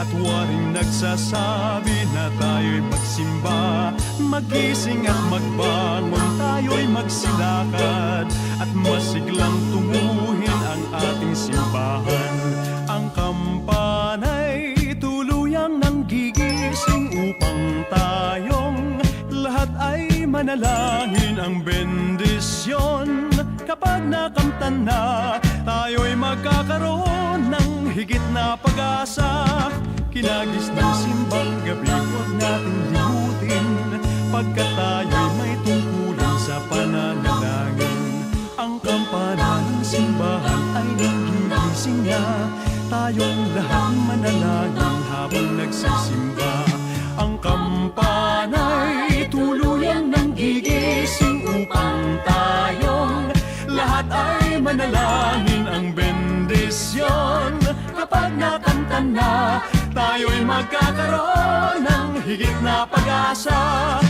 at waring nagsasabi na tayo'y magsimba. Magising at magbangon, tayo'y magsilakad at masiglang tunguhin ang ating simbahan. Ang kampana'y tuluyang nanggigising upang tayong lahat ay manalangin ang bendisyon. Kapag nakamtan na, tayo'y magkakaroon ng higit na pag-asa. Kinagis ng simbang gabi, huwag nating limutin, pagkat tayo'y may tungkulin sa pananalangin. Ang kampana ng simbahan ay nanggigising na, tayong lahat manalangin habang nagsisimba. Ang kampana'y tuluyang nanggigising upang tayong lahat ay manalangin ang bendisyon. Kapag nakanta na, tayo'y magkakaroon ng higit na pag-asa.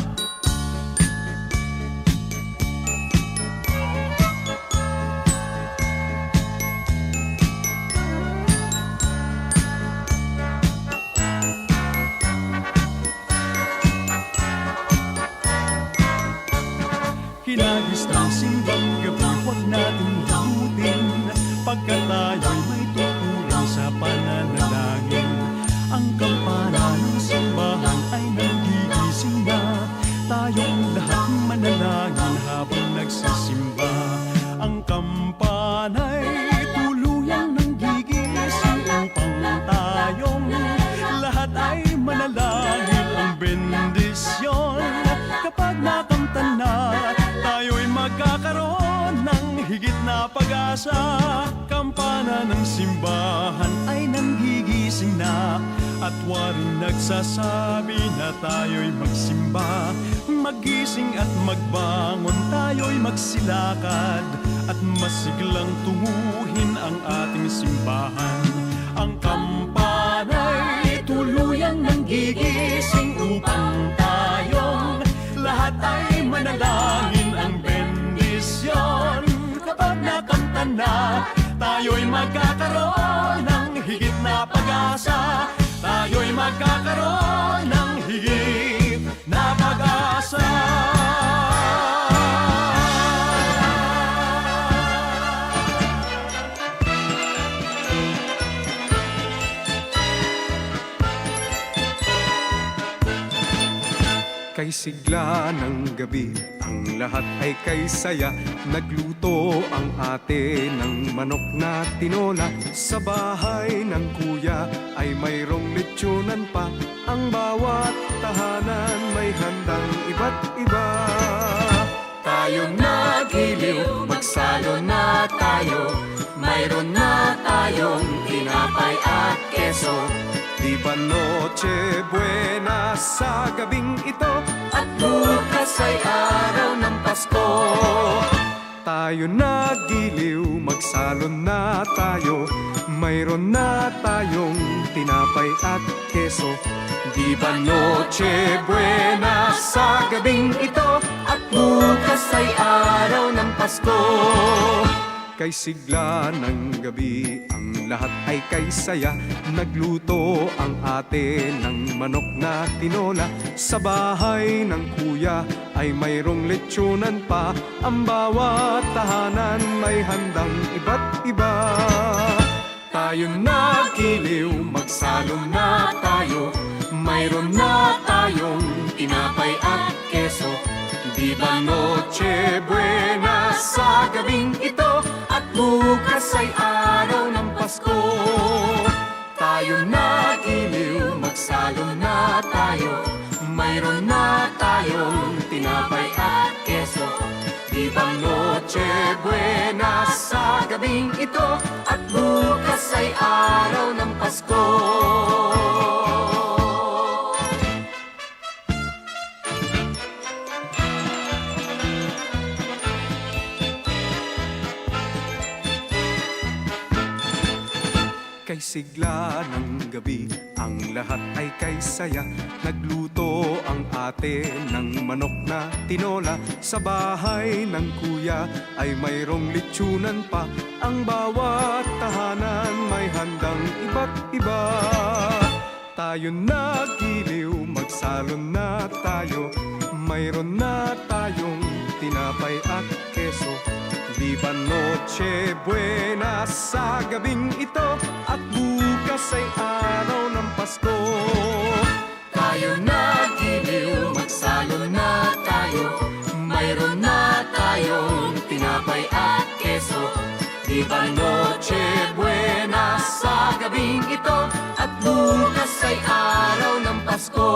Kinagis ng simbang gabi, huwag natin limutin, pagkat tayo'y may tungkulin sa pananalangin. Ang kampana ng simbahan ay nanggigising na, tayong lahat manalangin habang nagsisimba. Ang kampana'y tuluyang nanggigising upang tayong lahat ay manalangin ang bendisyon. Kapag nakamtan na, tayo'y magkakaroon ng higit na pag-asa. Kampana ng simbahan ay nanggigising na, at waring nagsasabi na tayo'y magsimba. Magising at magbangon, tayo'y magsilakad at masiglang tunguhin ang ating simbahan. Ang kampana'y tuluyang nanggigising upang tayong lahat ay manalangin ang bendisyon. Kapag nakamtan na, tayo'y magkakaroon ng higit na pag-asa. Tayo'y magkakaroon ng higit na pag-asa. Kay sigla ng gabi, ang lahat ay kay saya. Nagluto ang ate ng manok na tinola. Sa bahay ng kuya ay mayroong lechonan pa. Ang bawat tahanan may handang iba't iba. Tayong nagiliw, magsalo na tayo. Mayroon na tayong tinapay at keso. Di ba Noche Buena sa gabing ito? At bukas ay araw ng Pasko. Tayo nagiliw, magsalon na tayo. Mayroon na tayong tinapay at keso. Di ba Noche Buena sa gabing ito? At bukas ay araw ng Pasko. Kay sigla ng gabi, ang lahat ay kay saya. Nagluto ang ate ng manok na tinola. Sa bahay ng kuya ay mayroong lechonan pa. Ang bawat tahanan may handang iba't iba. Tayo nagiliw, magsalo na tayo. Mayroon na tayong tinapay at keso. Di ba Noche Buena sa gabing ito? At bukas ay araw ng Pasko. Tayo nagiliw, magsalo na tayo. Mayroon na tayong tinapay at keso. Di ba Noche Buena sa gabing ito? At bukas ay araw ng Pasko. Kay sigla ng gabi, ang lahat ay kay saya. Nagluto ang ate ng manok na tinola. Sa bahay ng kuya ay mayroong lechonan pa. Ang bawat tahanan may handang iba't iba. tayo nagiliw, magsalo na tayo. Mayroon na tayong tinapay at keso. Viva Noche Buena sa gabing ito, at bukas ay araw ng Pasko. Tayo nagiliw, magsalo na tayo. Mayroon na tayong tinapay at keso. Viva Noche Buena sa gabing ito, at bukas ay araw ng Pasko.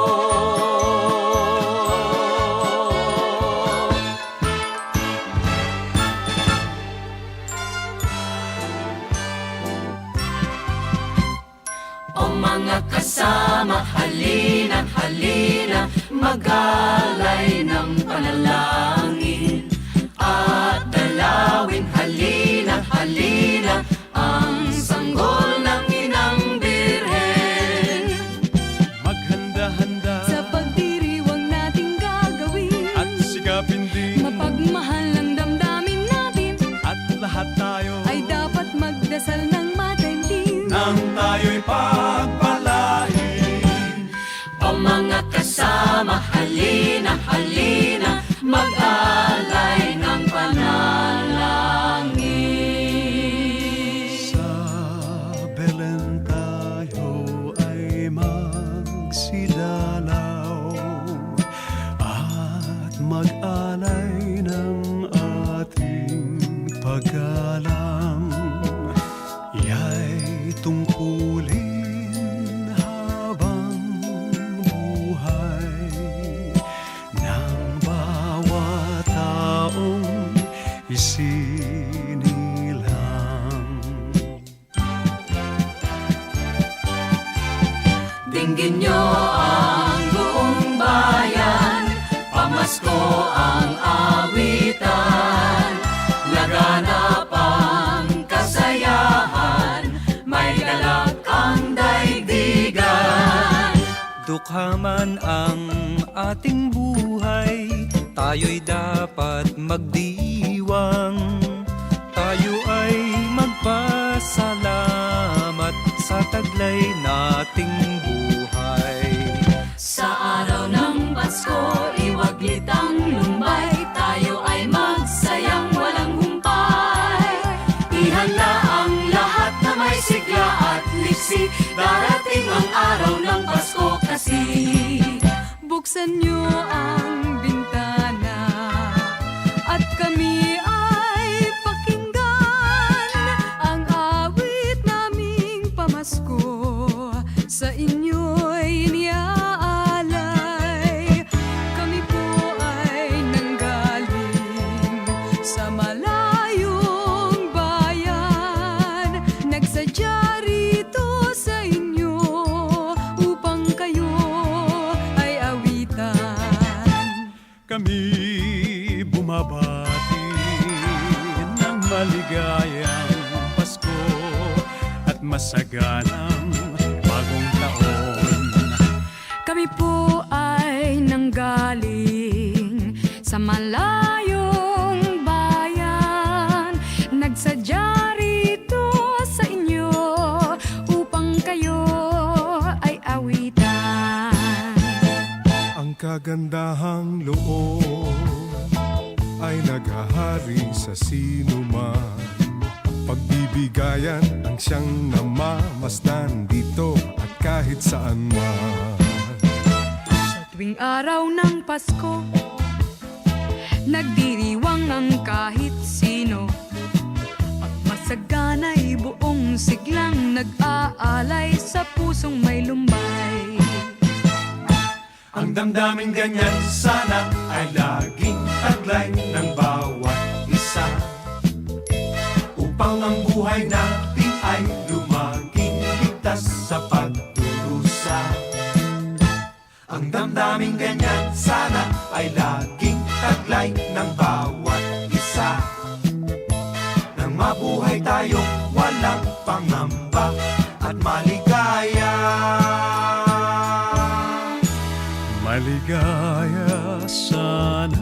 O mga kasama, halina, halina, mag-alay ng panalangin at dalawin, halina, halina, ang sanggol ng Inang Birhen. Maghanda-handa Sa pagdiriwang nating gagawin, at sikapin din, mapagmahal ang damdamin natin, at lahat tayo ay dapat magdasal ng matindi. nang tayo'y pagpalain. O mga kasama, halina, halina, mag-alay ng panalangin. Sa Belen tayo ay magsidalaw at mag-alay ng ating paggalang. Iya'y tungkulin habang buhay ng bawat taong isinilang. Dinggin nyo ang buong bayan, pamasko ang awitan, laganap ang kasayahan, may galak ang daigdigan. Dukha man ang ating buhay, tayo'y dapat magdiwang. Tayo ay magpasalamat sa taglay nating buhay. Sa araw ng Pasko, iwaglit ang lumbay, tayo ay magsayang walang humpay. Ihanda ang lahat na may sigla at liksi, darating ang araw ng Pasko kasi. Buksan niyo ang bintana at kami ay pakinggan ang awit naming pamasko, sa inyo'y iniaalay. Kami po ay nanggaling sa malayong bayan, nagsadya rito sa inyo upang kayo ay awitan. Kami bumabati ng maligayang Pasko at masaganang bagong taon. Kami po ay nanggaling sa malayong bayan, nagsadya rito sa inyo upang kayo ay awitan. Ang kagandahang loob ay naghahari sa sinuman. Pagbibigayan ang siyang namamasdan dito at kahit saan man. Sa tuwing araw ng Pasko, nagdiriwang ang kahit sino, at masagana'y buong siglang nag-aalay sa pusong may lumbay. Ang damdaming ganyan sana ay laging taglay ng bawat isa, upang ang buhay natin ay lumaging ligtas sa pagdurusa. Ang damdaming ganyan sana ay laging taglay ng bawat isa, nang mabuhay tayong walang pangamba at maligaya. Maligaya sana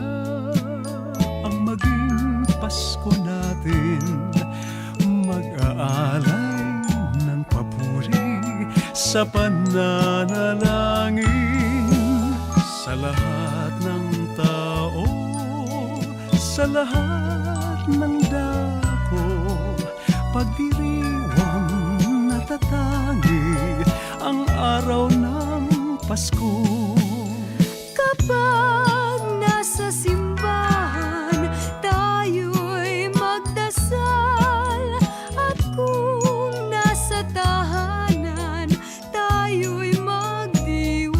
ang maging Pasko natin, mag-aalay ng papuri sa pananalangin sa lahat ng tao, sa lahat ng dako, pagdiriwang natatangi ang araw ng Pasko. Kapag nasa simbahan, tayo'y magdasal. At kung nasa tahanan, tayo'y magdiwang.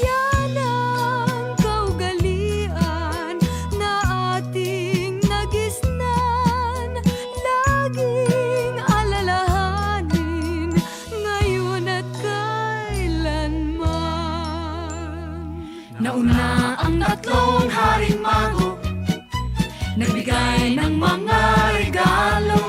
Yan ang kaugalian na ating nagisnan. Laging alalahanin ngayon at kailanman. Nauna ang tatlong haring mago, nagbigay ng mga regalo.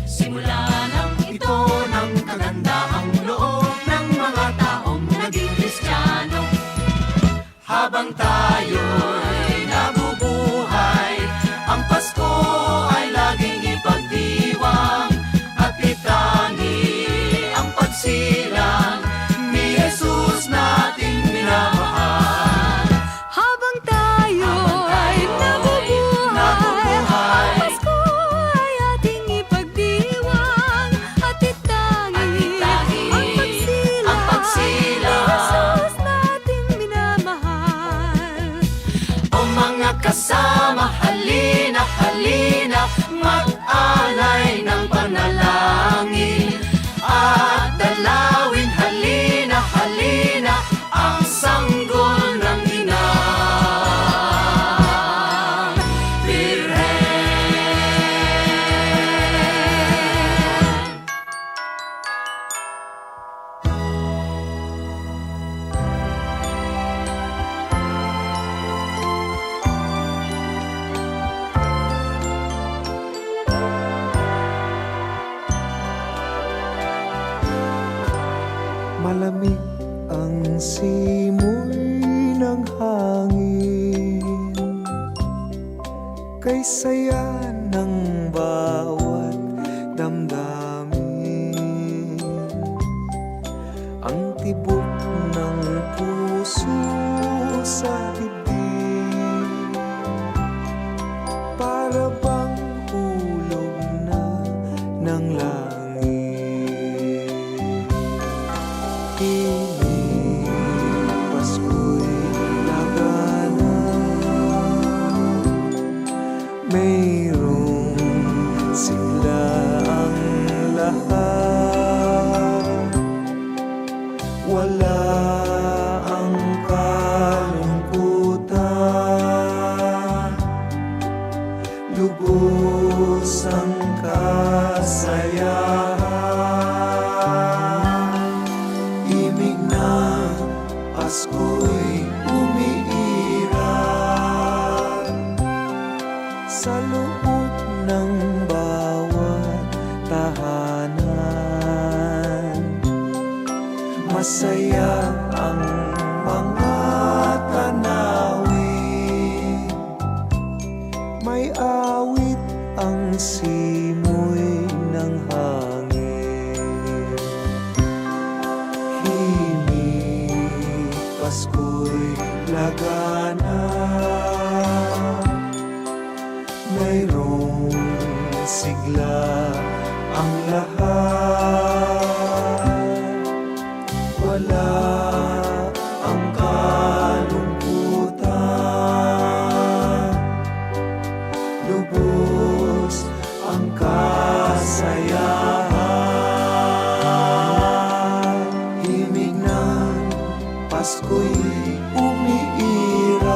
Simula nang ito ng kagandaang loob ng mga taong naging Kristiyano. Habang tayo'y nabubuhay, ang Pasko ay laging ipagdiwang at itangi ang pagsilang ni Jesus nating minamahal. Habang tayo'y nabubuhay, ang Pasko ay ating ipagdiwang at itangi ang pagsilang ni Jesus nating minamahal. O mga kasama, halina, halina, mag-alay ng panalangin at dalawin, halina, halina, ang sanggol ng inang Birhen. Malamig ang simoy ng hangin, kay saya ng bawat damdamin. Ang tibok ng puso sa dibdib, para bang hulog na ng langit. Piling Pasko'y labanan, mayroong sigla ang lahat. Wala ang kalungkutan, lubos ang kasayahan. Himig na Pasko'y umiiral sa loob ng bawat tahanan. Masaya ang mga tanawin, may awit ang simoy ng hangin. Himig Pasko'y laganap, mayroong sigla ang lahat. Wala ang kalungkutan, lubos ang kasayahan. Himig ng Pasko'y umiiral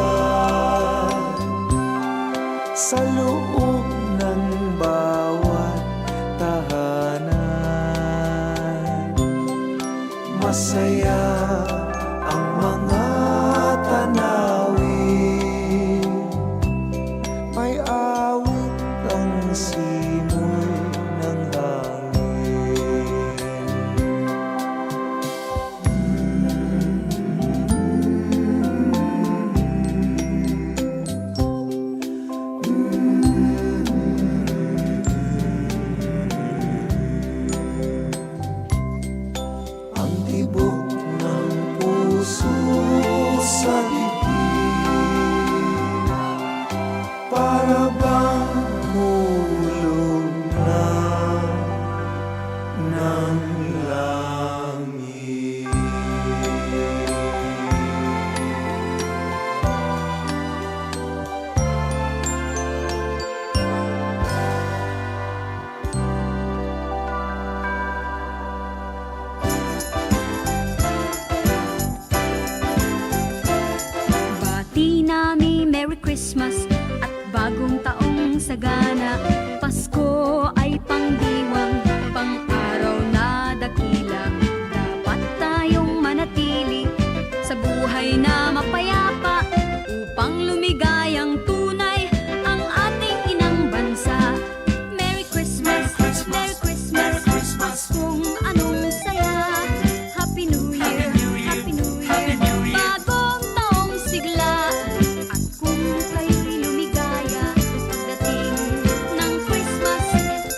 sa loob ng bawat tahanan. Masaya ang mga tanawin, may awit ang simoy ng hangin. sagana. Pasko ay pangdiwang, pang-araw na dakila. Dapat tayong manatili sa buhay na mapayapa, upang lumigayang tunay ang ating inang bansa. Merry Christmas, Merry Christmas, kung anong saya. Happy New Year, Happy New Year, bagong taong sigla. At kung kayo'y lumigaya pagdating ng Christmas,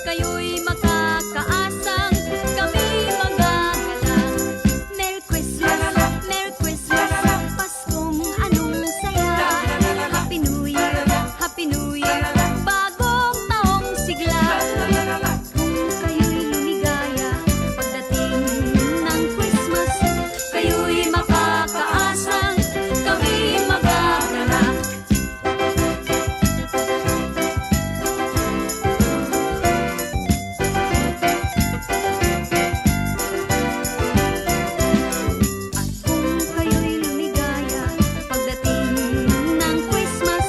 kayo'y makakaasang kami magagalak. Merry Christmas, Paskong anong saya. Happy New Year, bagong taong sigla. Kung kayo'y lumigaya pagdating ng Christmas, kayo'y makakaasang kami magagalak. At kung kayo'y lumigaya pagdating ng Christmas,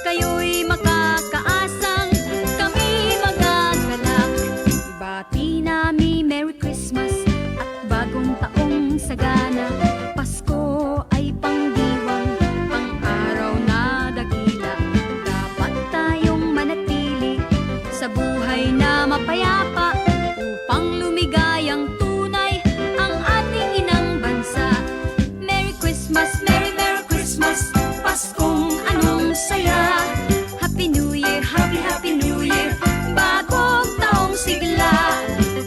kayo'y makakaasang kami magagalak. Ibati namin Merry Christmas at bagong taong sagana. Pasko ay pangdiwang, pang-araw na dakila. Dapat tayong manatili sa buhay na mapayapa, upang lumigayang tunay ang ating inang bansa. Merry Christmas, Merry Christmas, Paskong anong saya. Happy New Year, Happy New Year, bagong taong sigla.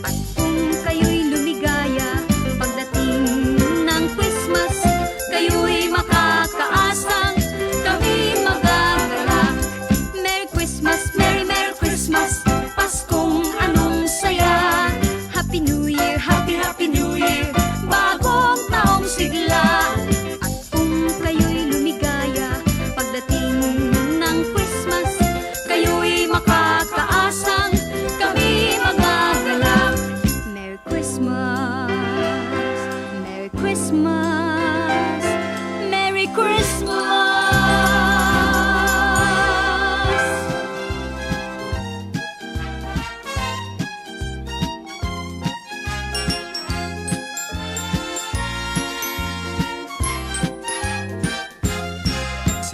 At kung kayo'y lumigaya pagdating ng Christmas, kayo'y makakaasang kami magagalak. Merry Christmas, Merry Christmas, Paskong anong saya. Happy New Year, Happy New Year, bagong taong sigla. At kung kayo'y lumigaya pagdating ng Christmas, kayo'y makakaasang kami magagalak. Merry Christmas, Merry Christmas, Merry Christmas.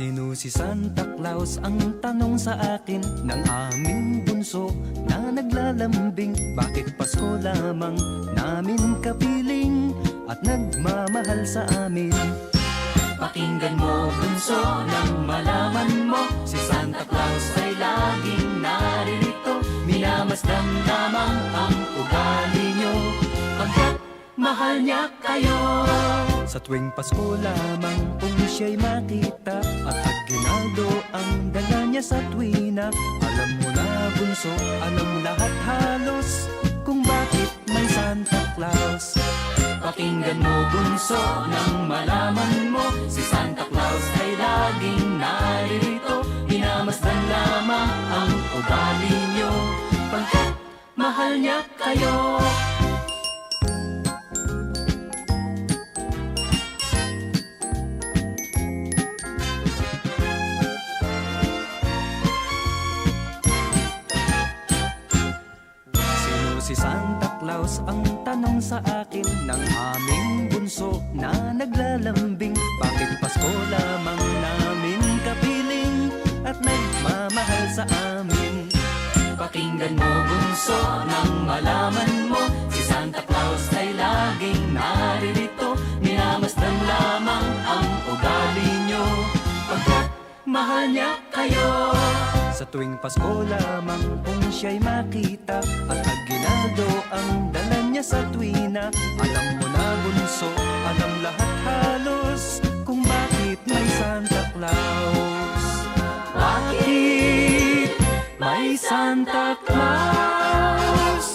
Sino si Santa Claus? Ang tanong sa akin ng aming bunso na naglalambing. Bakit Pasko lamang namin kapiling at nagmamahal sa amin? Pakinggan mo bunso nang malaman mo, si Santa Claus ay laging naririto. Minamasdan lamang ang ugali nyo, pagkat mahal niya kayo. Sa tuwing Pasko lamang kung siya'y makita, at aginaldo ang dala niya sa tuwina. Alam mo na bunso, alam lahat halos kung bakit may Santa Claus. Pakinggan mo bunso nang malaman mo, si Santa Claus ay laging naririto. Minamasdan lamang ang ugali nyo, pagkat mahal niya kayo. Sino si Santa Claus? Ang tanong sa akin ng aming bunso na naglalambing. Bakit Pasko lamang namin kapiling at nagmamahal sa amin? Pakinggan mo bunso nang malaman mo, si Santa Claus ay laging naririto. Minamasdan lamang ang ugali nyo, pagkat mahal niya kayo. Sa tuwing Pasko lamang kung siya'y makita, at aginaldo ang dala niya sa tuwina. Alam mo na bunso, alam lahat halos kung bakit may Santa Claus. Bakit may Santa Claus?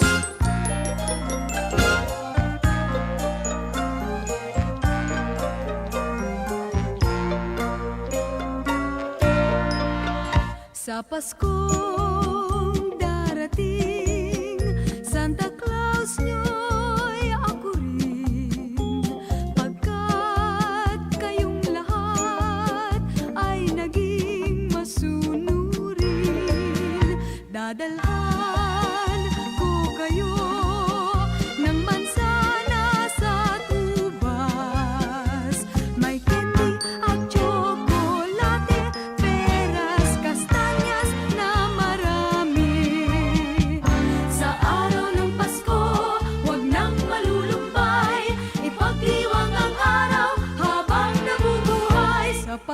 Sa Paskong darating, Santa Claus nyo'y ako rin. Pagkat kayong lahat ay naging masunurin,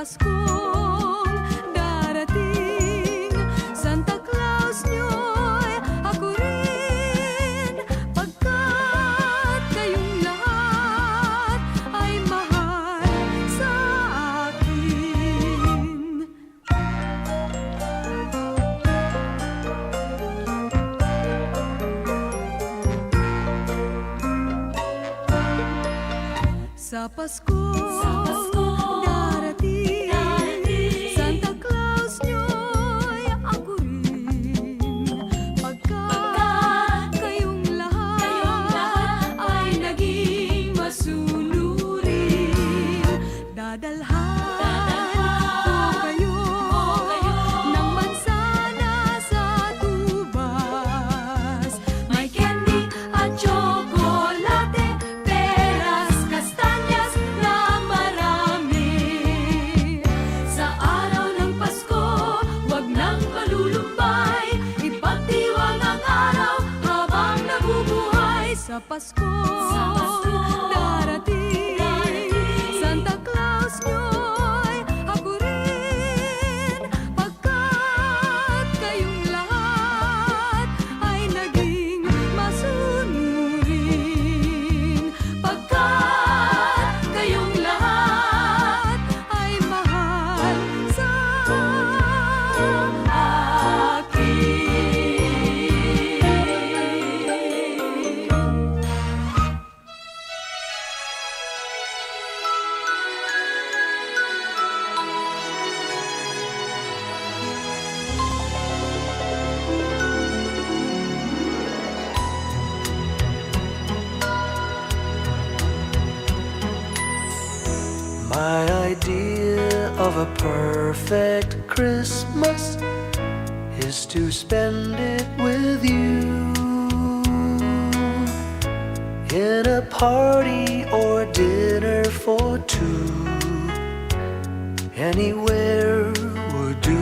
Paskong darating, Santa Claus nyo'y ako rin, pagkat kayong lahat ay mahal sa akin. Sa Paskong darating, Santa Claus nyo'y ako rin, pagkat kayong lahat ay naging masunurin. Dadalhan ko kayo ng mansana sa tubas, may candy at tsokolate, peras, kastanyas na marami. Sa araw ng Pasko, wag nang malulumbay, ipagdiwang ang araw habang nabubuhay. Sa Pasko darating, Santa Claus nyo'y ako rin, pagkat kayong lahat ay naging masunurin. Pagkat kayong lahat ay mahal sa akin. My idea of a perfect Christmas is to spend it with you, in a party or dinner for two. Anywhere would do.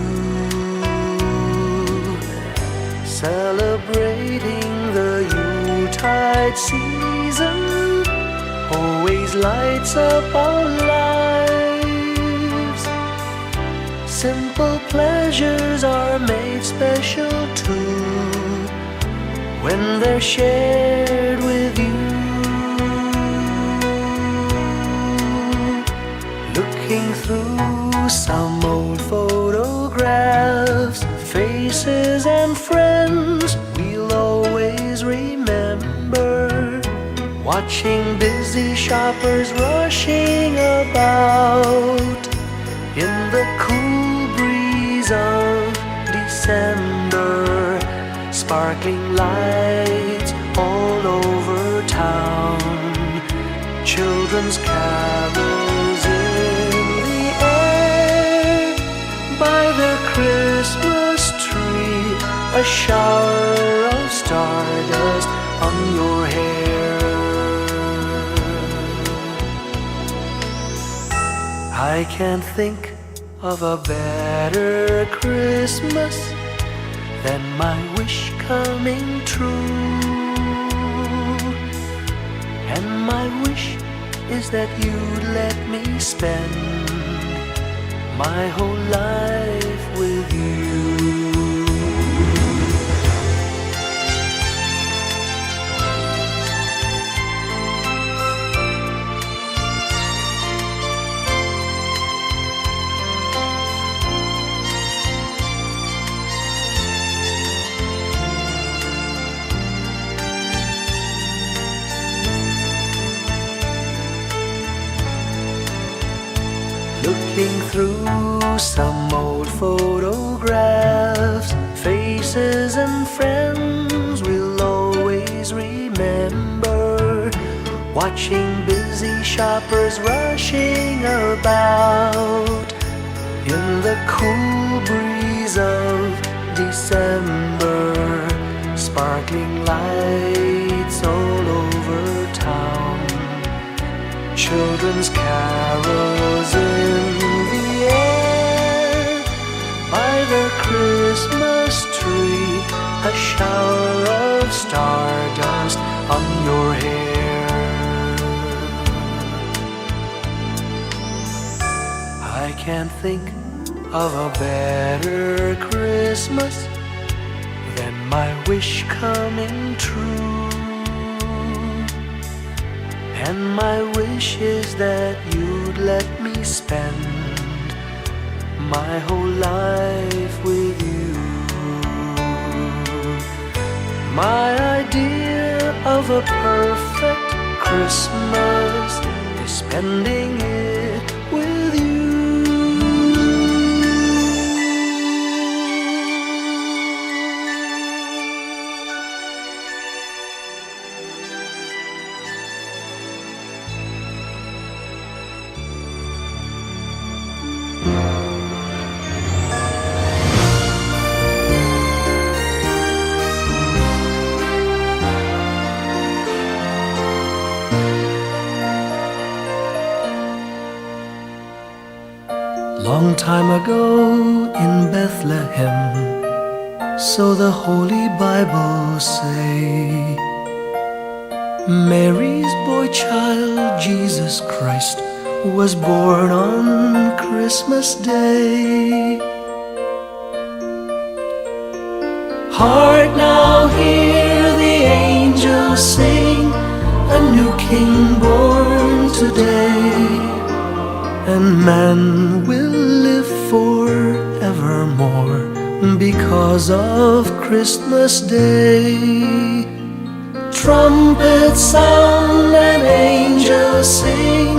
Celebrating the Yuletide season always lights up our lives. Simple pleasures are made special too when they're shared with you. Looking through some old photographs, faces and friends we'll always remember. Watching busy shoppers rushing about in the cool breeze of December. Sparkling lights all over town, children's carols in the air. By the Christmas tree, a shower of stardust on your hair. I can't think of a better Christmas than my wish coming true. And my wish is that you'd let me spend my whole life with you. Looking through some old photographs, faces and friends we'll always remember. Watching busy shoppers rushing about in the cool breeze of December. Sparkling lights all over town, children's carols in the air. By the Christmas tree, a shower of stardust on your hair. I can't think of a better Christmas than my wish coming true. And my wish is that you'd let me spend my whole life with you. My idea of a perfect Christmas is spending it with you. Long time ago in Bethlehem, so the Holy Bible say, Mary's boy child, Jesus Christ, was born on Christmas Day. Hark now, hear the angels sing, a new King born today. And man will live forevermore because of Christmas Day. Trumpets sound and angels sing,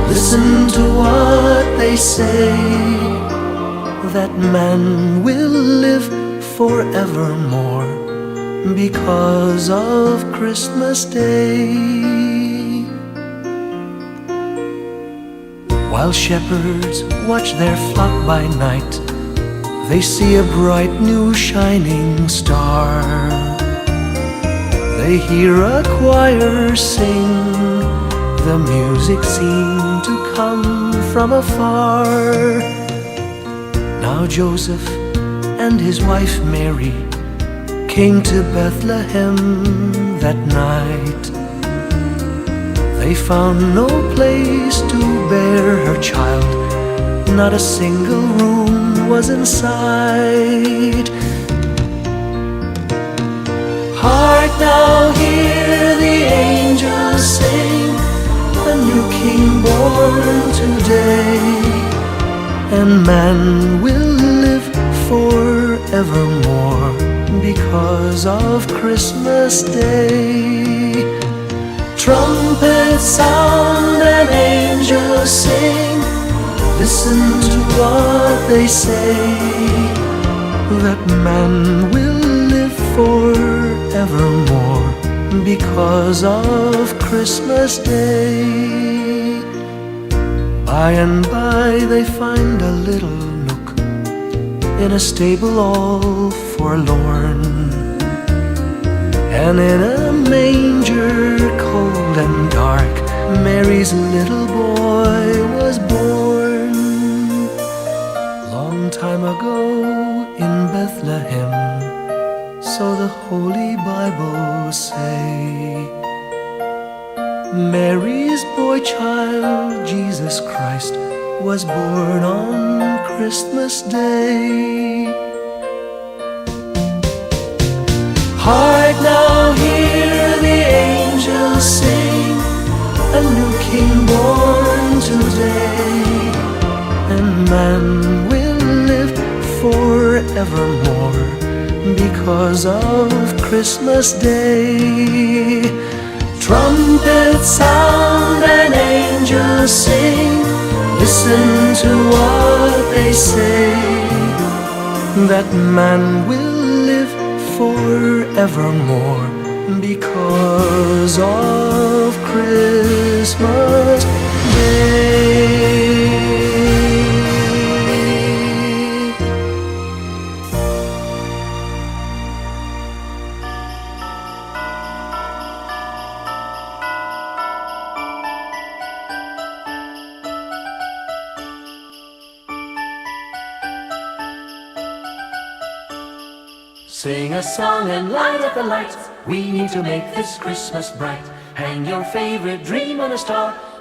listen to what they say, that man will live forevermore because of Christmas Day. While shepherds watch their flock by night, they see a bright new shining star. They hear a choir sing, the music seemed to come from afar. Now Joseph and his wife Mary came to Bethlehem that night. They found no place to bear her child, not a single room was in sight. Hark now, hear the angels sing, a new King born today. And man will live forevermore because of Christmas Day. Trumpets sound and angels sing, listen to what they say, that man will live forevermore because of Christmas Day. By and by they find a little nook in a stable all forlorn, and in a manger cold and dark, Mary's little boy was born. Long time ago in Bethlehem, so the Holy Bible say, Mary's boy child, Jesus Christ, was born on Christmas Day. Hark now, hear the angels sing, a new King born today. And man will live forevermore because of Christmas Day. Trumpets sound and angels sing, listen to what they say, that man will live forevermore because of Christmas Day. Sing a song and light up the lights. We need to make this Christmas bright. Hang your favorite dream on a star.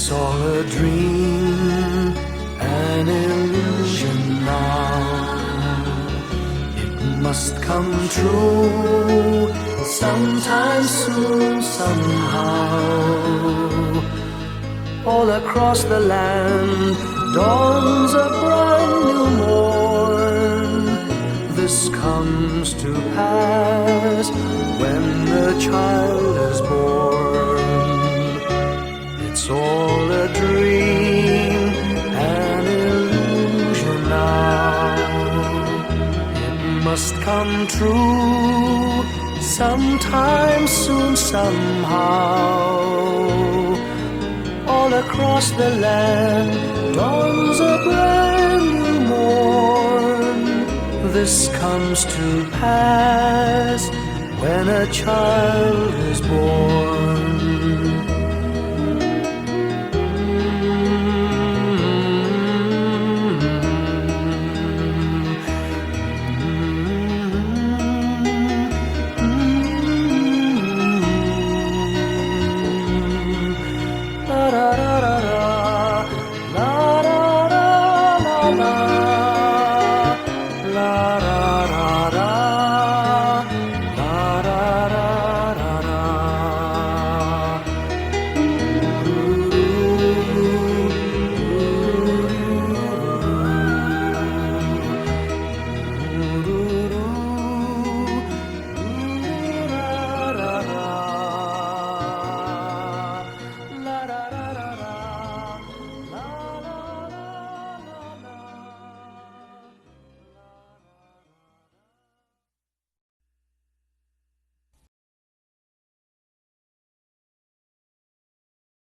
It's all a dream, an illusion now. It must come true sometime soon, somehow. All across the land dawns a bright new morn. This comes to pass when the child is born. It's all a dream, an illusion now. It must come true sometime soon, somehow. All across the land dawns a brand new morn. This comes to pass when a child is born. Da da